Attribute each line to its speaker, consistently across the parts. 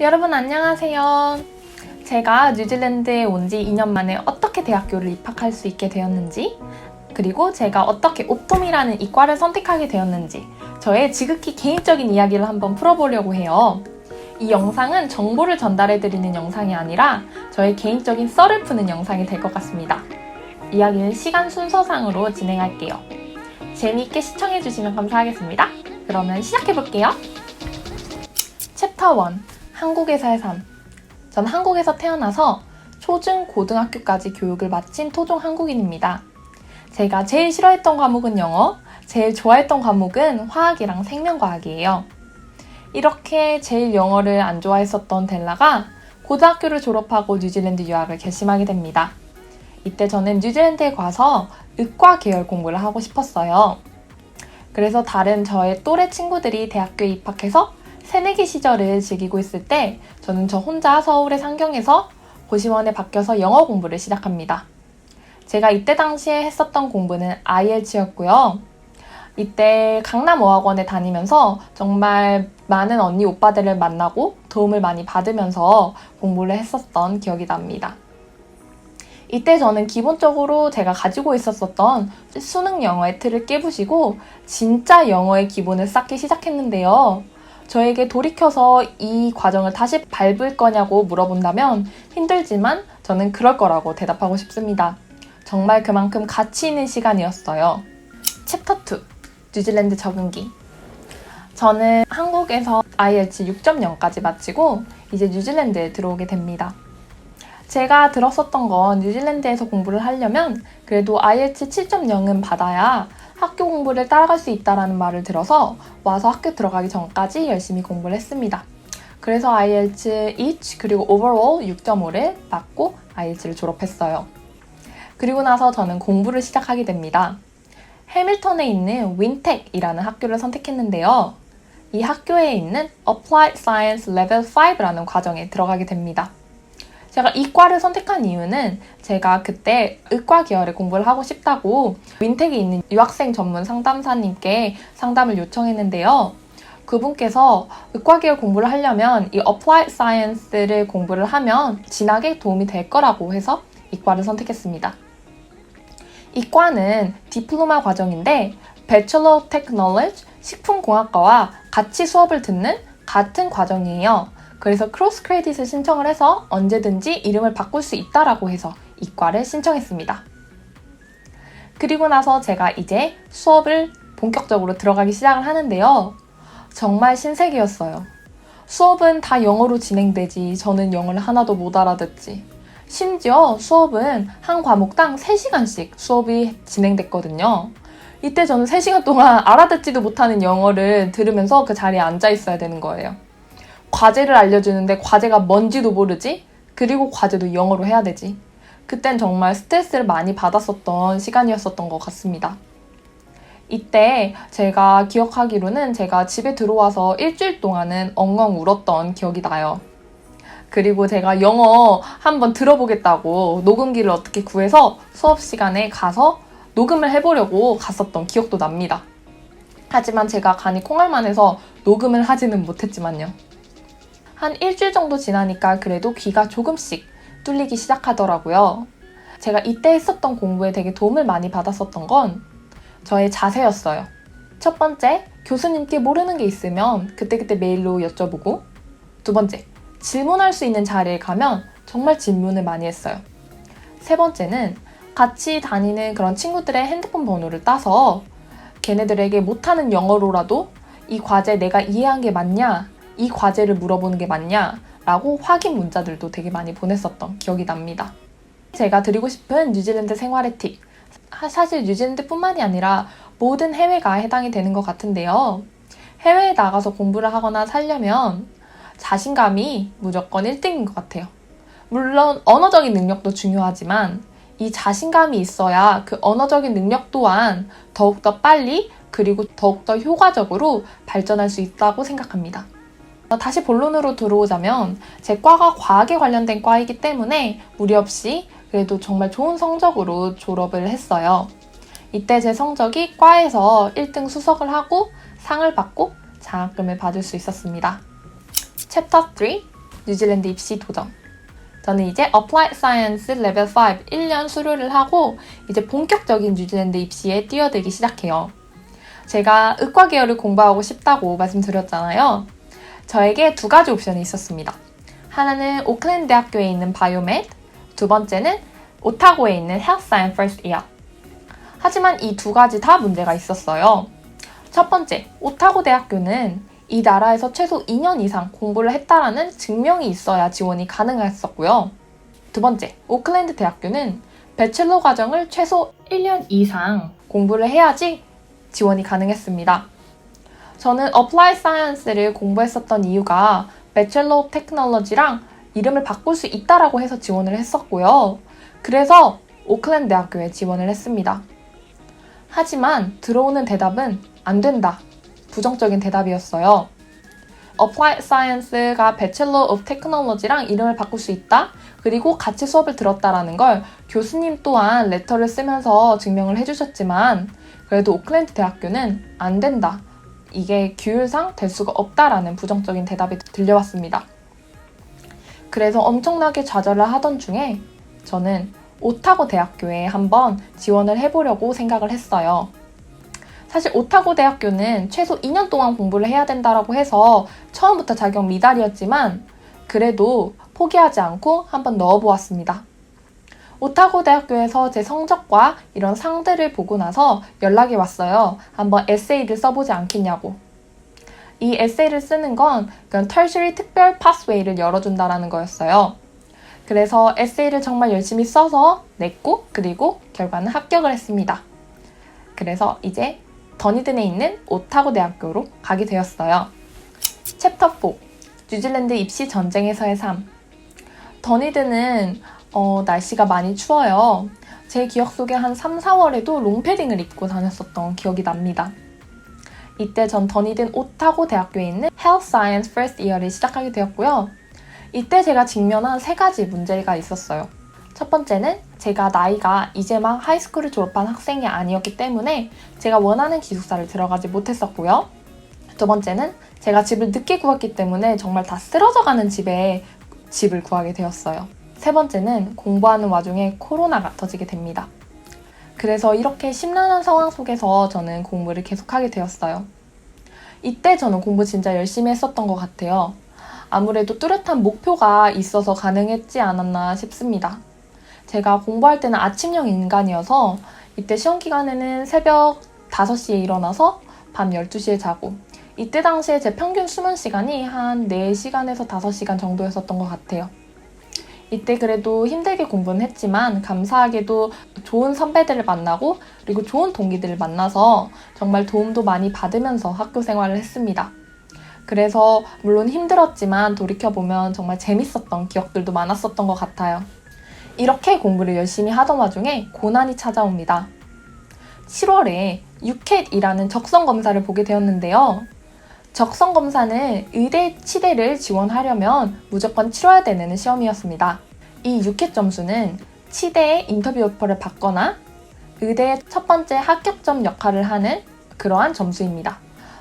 Speaker 1: 여러분 안녕하세요. 제가 뉴질랜드에 온 지 2년 만에 어떻게 대학교를 입학할 수 있게 되었는지, 그리고 제가 어떻게 옵톰이라는 이과를 선택하게 되었는지 저의 지극히 개인적인 이야기를 한번 풀어보려고 해요. 이 영상은 정보를 전달해드리는 영상이 아니라 저의 개인적인 썰을 푸는 영상이 될 것 같습니다. 이야기는 시간 순서상으로 진행할게요. 재미있게 시청해주시면 감사하겠습니다. 그러면 시작해볼게요. 챕터 1. 한국에서의 삶. 전 한국에서 태어나서 초중 고등학교까지 교육을 마친 토종 한국인입니다. 제가 제일 싫어했던 과목은 영어, 제일 좋아했던 과목은 화학이랑 생명과학이에요. 이렇게 제일 영어를 안 좋아했었던 델라가 고등학교를 졸업하고 뉴질랜드 유학을 결심하게 됩니다. 이때 저는 뉴질랜드에 가서 의과 계열 공부를 하고 싶었어요. 그래서 다른 저의 또래 친구들이 대학교에 입학해서 새내기 시절을 즐기고 있을 때 저는 저 혼자 서울의 상경에서 고시원에 바뀌어서 영어 공부를 시작합니다. 제가 이때 당시에 했었던 공부는 IELTS였고요. 이때 강남어학원에 다니면서 정말 많은 언니 오빠들을 만나고 도움을 많이 받으면서 공부를 했었던 기억이 납니다. 이때 저는 기본적으로 제가 가지고 있었던 수능 영어의 틀을 깨부시고 진짜 영어의 기본을 쌓기 시작했는데요. 저에게 돌이켜서 이 과정을 다시 밟을 거냐고 물어본다면 힘들지만 저는 그럴 거라고 대답하고 싶습니다. 정말 그만큼 가치 있는 시간이었어요. 챕터 2. 뉴질랜드 적응기. 저는 한국에서 IELTS 6.0까지 마치고 이제 뉴질랜드에 들어오게 됩니다. 제가 들었었던 건 뉴질랜드에서 공부를 하려면 그래도 IELTS 7.0은 받아야 학교 공부를 따라갈 수 있다는 말을 들어서 와서 학교 들어가기 전까지 열심히 공부를 했습니다. 그래서 IELTS each 그리고 overall 6.5를 받고 IELTS를 졸업했어요. 그리고 나서 저는 공부를 시작하게 됩니다. 해밀턴에 있는 윈텍이라는 학교를 선택했는데요. 이 학교에 있는 Applied Science Level 5라는 과정에 들어가게 됩니다. 제가 이과를 선택한 이유는 제가 그때 의과 계열의 공부를 하고 싶다고 윈텍에 있는 유학생 전문 상담사님께 상담을 요청했는데요. 그분께서 의과 계열 공부를 하려면 이 Applied Science를 공부를 하면 진학에 도움이 될 거라고 해서 이과를 선택했습니다. 이과는 디플로마 과정인데 Bachelor of Technology 식품공학과와 같이 수업을 듣는 같은 과정이에요. 그래서 크로스 크레딧을 신청을 해서 언제든지 이름을 바꿀 수 있다라고 해서 이과를 신청했습니다. 그리고 나서 제가 이제 수업을 본격적으로 들어가기 시작을 하는데요. 정말 신세계였어요. 수업은 다 영어로 진행되지 저는 영어를 하나도 못 알아듣지. 심지어 수업은 한 과목당 3시간씩 수업이 진행됐거든요. 이때 저는 3시간 동안 알아듣지도 못하는 영어를 들으면서 그 자리에 앉아 있어야 되는 거예요. 과제를 알려주는데 과제가 뭔지도 모르지? 그리고 과제도 영어로 해야 되지. 그땐 정말 스트레스를 많이 받았었던 시간이었었던 것 같습니다. 이때 제가 기억하기로는 제가 집에 들어와서 일주일 동안은 엉엉 울었던 기억이 나요. 그리고 제가 영어 한번 들어보겠다고 녹음기를 어떻게 구해서 수업 시간에 가서 녹음을 해보려고 갔었던 기억도 납니다. 하지만 제가 간이 콩알만해서 녹음을 하지는 못했지만요. 한 일주일 정도 지나니까 그래도 귀가 조금씩 뚫리기 시작하더라고요. 제가 이때 했었던 공부에 되게 도움을 많이 받았었던 건 저의 자세였어요. 첫 번째, 교수님께 모르는 게 있으면 그때그때 메일로 여쭤보고, 두 번째, 질문할 수 있는 자리에 가면 정말 질문을 많이 했어요. 세 번째는 같이 다니는 그런 친구들의 핸드폰 번호를 따서 걔네들에게 못하는 영어로라도 이 과제 내가 이해한 게 맞냐? 이 과제를 물어보는 게 맞냐? 라고 확인 문자들도 되게 많이 보냈었던 기억이 납니다. 제가 드리고 싶은 뉴질랜드 생활의 팁. 사실 뉴질랜드뿐만이 아니라 모든 해외가 해당이 되는 것 같은데요. 해외에 나가서 공부를 하거나 살려면 자신감이 무조건 1등인 것 같아요. 물론 언어적인 능력도 중요하지만 이 자신감이 있어야 그 언어적인 능력 또한 더욱더 빨리 그리고 더욱더 효과적으로 발전할 수 있다고 생각합니다. 다시 본론으로 들어오자면 제 과가 과학에 관련된 과이기 때문에 무리 없이 그래도 정말 좋은 성적으로 졸업을 했어요. 이때 제 성적이 과에서 1등 수석을 하고 상을 받고 장학금을 받을 수 있었습니다. 챕터 3. 뉴질랜드 입시 도전. 저는 이제 Applied Science Level 5 1년 수료를 하고 이제 본격적인 뉴질랜드 입시에 뛰어들기 시작해요. 제가 의과 계열을 공부하고 싶다고 말씀드렸잖아요. 저에게 두 가지 옵션이 있었습니다. 하나는 오클랜드 대학교에 있는 바이오메드, 두 번째는 오타고에 있는 Health Science First Year. 하지만 이 두 가지 다 문제가 있었어요. 첫 번째, 오타고 대학교는 이 나라에서 최소 2년 이상 공부를 했다라는 증명이 있어야 지원이 가능했었고요. 두 번째, 오클랜드 대학교는 배첼러 과정을 최소 1년 이상 공부를 해야지 지원이 가능했습니다. 저는 Applied Science를 공부했었던 이유가 배첼러 오브 테크놀로지랑 이름을 바꿀 수 있다라고 해서 지원을 했었고요. 그래서 오클랜드 대학교에 지원을 했습니다. 하지만 들어오는 대답은 안 된다. 부정적인 대답이었어요. Applied Science가 Bachelor of Technology랑 이름을 바꿀 수 있다. 그리고 같이 수업을 들었다라는 걸 교수님 또한 레터를 쓰면서 증명을 해주셨지만 그래도 오클랜드 대학교는 안 된다. 이게 규율상 될 수가 없다라는 부정적인 대답이 들려왔습니다. 그래서 엄청나게 좌절을 하던 중에 저는 오타고 대학교에 한번 지원을 해보려고 생각을 했어요. 사실 오타고 대학교는 최소 2년 동안 공부를 해야 된다고 해서 처음부터 자격 미달이었지만 그래도 포기하지 않고 한번 넣어보았습니다. 오타고 대학교에서 제 성적과 이런 상들을 보고 나서 연락이 왔어요. 한번 에세이를 써보지 않겠냐고. 이 에세이를 쓰는 건 tertiary 특별 pathway를 열어준다라는 거였어요. 그래서 에세이를 정말 열심히 써서 냈고 그리고 결과는 합격을 했습니다. 그래서 이제 더니든에 있는 오타고 대학교로 가게 되었어요. 챕터 4 뉴질랜드 입시 전쟁에서의 삶. 더니든은 날씨가 많이 추워요. 제 기억 속에 한 3, 4월에도 롱패딩을 입고 다녔었던 기억이 납니다. 이때 전 더니든 오타고 대학교에 있는 Health Science First Year를 시작하게 되었고요. 이때 제가 직면한 세 가지 문제가 있었어요. 첫 번째는 제가 나이가 이제 막 하이스쿨을 졸업한 학생이 아니었기 때문에 제가 원하는 기숙사를 들어가지 못했었고요. 두 번째는 제가 집을 늦게 구했기 때문에 정말 다 쓰러져가는 집에 집을 구하게 되었어요. 세 번째는 공부하는 와중에 코로나가 터지게 됩니다. 그래서 이렇게 심란한 상황 속에서 저는 공부를 계속하게 되었어요. 이때 저는 공부 진짜 열심히 했었던 것 같아요. 아무래도 뚜렷한 목표가 있어서 가능했지 않았나 싶습니다. 제가 공부할 때는 아침형 인간이어서 이때 시험 기간에는 새벽 5시에 일어나서 밤 12시에 자고 이때 당시에 제 평균 수면 시간이 한 4시간에서 5시간 정도였었던 것 같아요. 이때 그래도 힘들게 공부는 했지만 감사하게도 좋은 선배들을 만나고 그리고 좋은 동기들을 만나서 정말 도움도 많이 받으면서 학교 생활을 했습니다. 그래서 물론 힘들었지만 돌이켜보면 정말 재밌었던 기억들도 많았었던 것 같아요. 이렇게 공부를 열심히 하던 와중에 고난이 찾아옵니다. 7월에 UCAT이라는 적성검사를 보게 되었는데요. 적성검사는 의대, 치대를 지원하려면 무조건 치러야 되는 시험이었습니다. 이 UCAT 점수는 치대의 인터뷰 오퍼를 받거나 의대의 첫 번째 합격점 역할을 하는 그러한 점수입니다.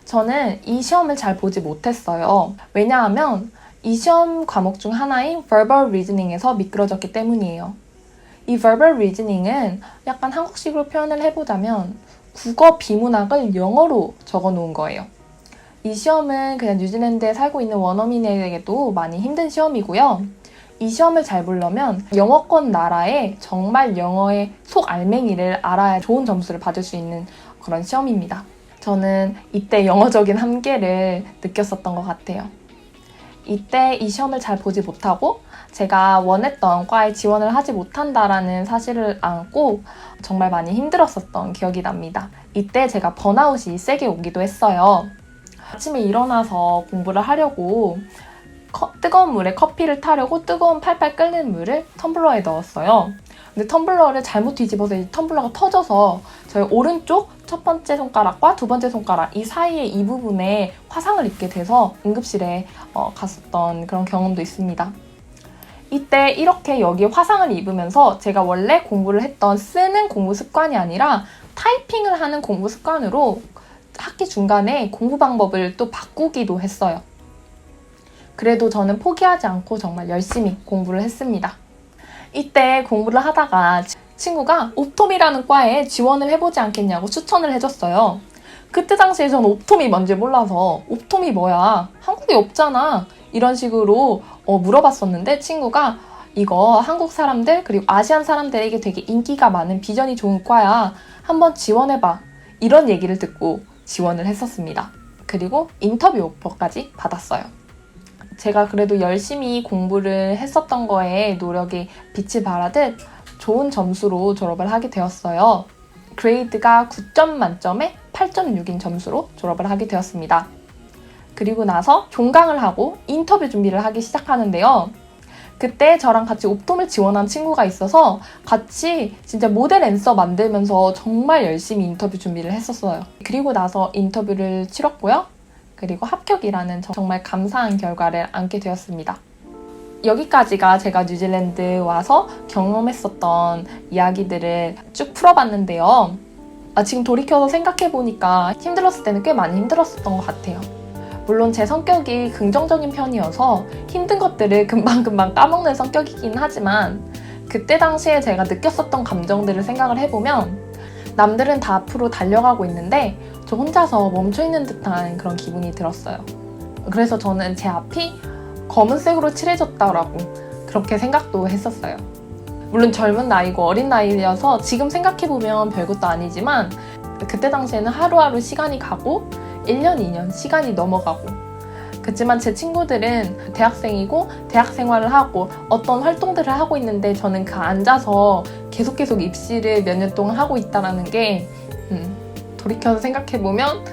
Speaker 1: 저는 이 시험을 잘 보지 못했어요. 왜냐하면 이 시험 과목 중 하나인 verbal reasoning에서 미끄러졌기 때문이에요. 이 verbal reasoning은 약간 한국식으로 표현을 해보자면 국어 비문학을 영어로 적어 놓은 거예요. 이 시험은 그냥 뉴질랜드에 살고 있는 원어민에게도 많이 힘든 시험이고요. 이 시험을 잘 보려면 영어권 나라에 정말 영어의 속 알맹이를 알아야 좋은 점수를 받을 수 있는 그런 시험입니다. 저는 이때 영어적인 한계를 느꼈었던 것 같아요. 이때 이 시험을 잘 보지 못하고 제가 원했던 과에 지원을 하지 못한다라는 사실을 안고 정말 많이 힘들었었던 기억이 납니다. 이때 제가 번아웃이 세게 오기도 했어요. 아침에 일어나서 공부를 하려고 뜨거운 물에 커피를 타려고 뜨거운 팔팔 끓는 물을 텀블러에 넣었어요. 근데 텀블러를 잘못 뒤집어서 이 텀블러가 터져서 저희 오른쪽 첫 번째 손가락과 두 번째 손가락 이 사이에 이 부분에 화상을 입게 돼서 응급실에 갔었던 그런 경험도 있습니다. 이때 이렇게 여기에 화상을 입으면서 제가 원래 공부를 했던 쓰는 공부 습관이 아니라 타이핑을 하는 공부 습관으로 학기 중간에 공부 방법을 또 바꾸기도 했어요. 그래도 저는 포기하지 않고 정말 열심히 공부를 했습니다. 이때 공부를 하다가 친구가 옵톰이라는 과에 지원을 해보지 않겠냐고 추천을 해줬어요. 그때 당시에 저는 옵톰이 뭔지 몰라서 옵톰이 뭐야? 한국에 없잖아. 이런 식으로 물어봤었는데 친구가 이거 한국 사람들 그리고 아시안 사람들에게 되게 인기가 많은 비전이 좋은 과야. 한번 지원해봐. 이런 얘기를 듣고 지원을 했었습니다. 그리고 인터뷰 오퍼까지 받았어요. 제가 그래도 열심히 공부를 했었던 거에 노력이 빛을 발하듯 좋은 점수로 졸업을 하게 되었어요. 그레이드가 9점 만점에 8.6인 점수로 졸업을 하게 되었습니다. 그리고 나서 종강을 하고 인터뷰 준비를 하기 시작하는데요. 그때 저랑 같이 옵톰을 지원한 친구가 있어서 같이 진짜 모델 앤서 만들면서 정말 열심히 인터뷰 준비를 했었어요. 그리고 나서 인터뷰를 치렀고요. 그리고 합격이라는 정말 감사한 결과를 안게 되었습니다. 여기까지가 제가 뉴질랜드 와서 경험했었던 이야기들을 쭉 풀어봤는데요. 지금 돌이켜서 생각해보니까 힘들었을 때는 꽤 많이 힘들었었던 것 같아요. 물론 제 성격이 긍정적인 편이어서 힘든 것들을 금방금방 까먹는 성격이긴 하지만 그때 당시에 제가 느꼈었던 감정들을 생각을 해보면 남들은 다 앞으로 달려가고 있는데 저 혼자서 멈춰있는 듯한 그런 기분이 들었어요. 그래서 저는 제 앞이 검은색으로 칠해졌다라고 그렇게 생각도 했었어요. 물론 젊은 나이고 어린 나이여서 지금 생각해보면 별것도 아니지만 그때 당시에는 하루하루 시간이 가고 1년, 2년 시간이 넘어가고 그렇지만 제 친구들은 대학생이고 대학 생활을 하고 어떤 활동들을 하고 있는데 저는 그 앉아서 계속 입시를 몇 년 동안 하고 있다는 게 돌이켜서 생각해보면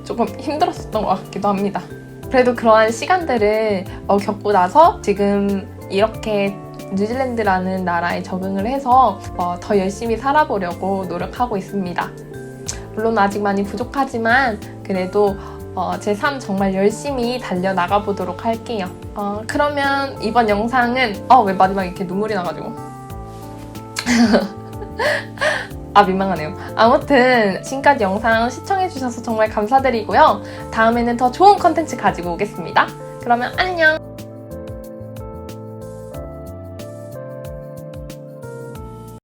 Speaker 1: 조금 힘들었었던 것 같기도 합니다. 그래도 그러한 시간들을 겪고 나서 지금 이렇게 뉴질랜드라는 나라에 적응을 해서 더 열심히 살아보려고 노력하고 있습니다. 물론 아직 많이 부족하지만 그래도 제 삶 정말 열심히 달려나가 보도록 할게요. 그러면 이번 영상은 왜 마지막에 이렇게 눈물이 나가지고 민망하네요. 아무튼 지금까지 영상 시청해주셔서 정말 감사드리고요. 다음에는 더 좋은 컨텐츠 가지고 오겠습니다. 그러면 안녕!